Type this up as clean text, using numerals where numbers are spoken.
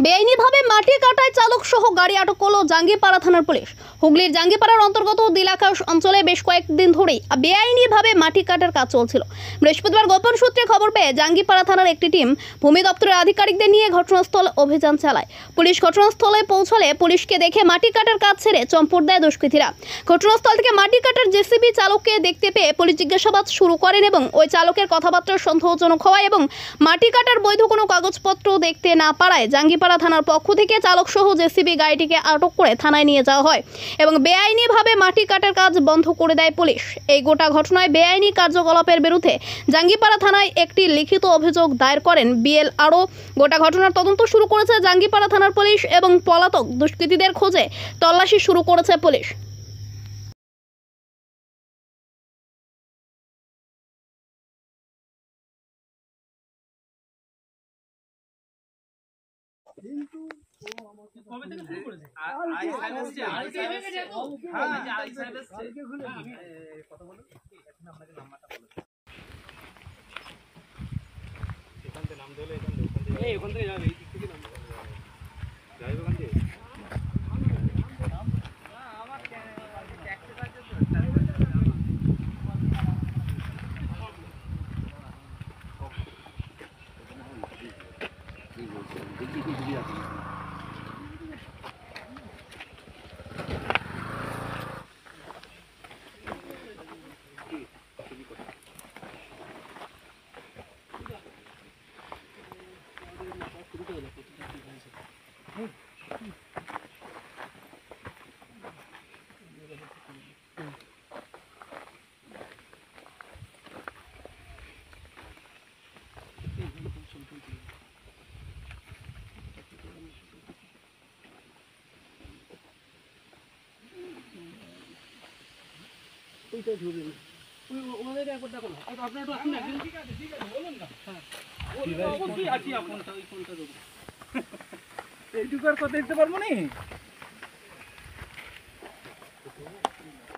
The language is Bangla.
বেআইনিভাবে মাটি কাটায় চালক সহ গাড়ি আটক করল জাঙ্গিপাড়া থানার পুলিশ। হুগলির জাঙ্গিপাড়ার অন্তর্গত দিলাকাশ অঞ্চলে বেশ কয়েকদিন ধরেই বেআইনিভাবে মাটি কাটার কাজ চলছিল। বৃহস্পতিবার গোপন সূত্রে খবর পেয়ে জাঙ্গিপাড়া থানার একটি টিম ভূমি দপ্তরের আধিকারিকদের নিয়ে ঘটনাস্থল অভিযান চালায়। পুলিশ ঘটনাস্থলে পৌঁছলে পুলিশকে দেখে মাটি কাটার কাজ ছেড়ে চম্পট দেয় দুষ্কৃতীরা। ঘটনাস্থল থেকে মাটি কাটার জেসিবি চালককে দেখতে পেয়ে পুলিশ জিজ্ঞাসাবাদ শুরু করেন এবং ওই চালকের কথাবার্তা সন্দেহজনক হওয়ায় এবং মাটি কাটার বৈধ কোনো কাগজপত্র দেখতে না পারায় জাঙ্গিপাড়া থানার পক্ষ থেকে চালক সহ জেসিবি গাড়িটিকে আটক করে থানায় নিয়ে যাওয়া হয় এবং বেআইনিভাবে মাটি কাটার কাজ বন্ধ করে দেয় পুলিশ। এই গোটা ঘটনায় বেআইনি কার্যকলাপের বিরুদ্ধে জাঙ্গিপাড়া থানায় একটি লিখিত অভিযোগ দায়ের করেন বিএলআরও। গোটা ঘটনার তদন্ত শুরু করেছে জাঙ্গিপাড়া থানার পুলিশ এবং পলাতক দুষ্কৃতীদের খোঁজে তল্লাশি শুরু করেছে পুলিশ। কিন্তু কবে থেকে শুরু করেছে? কথা বলুন, এখন আপনাকে নাম্বারটা বলে এখান থেকে নাম দিলে ওখান থেকে যাবে, এই দিক থেকে নাম যাবে ওখান থেকে। ওনাদের একবার দেখো না, আপনার একটু আসুন একদিন। ঠিক আছে বলুন না। হ্যাঁ অবশ্যই আছি, আপনার ওই ফোনটা দেবো। এইটুকু আর কথা দিতে পারবো না।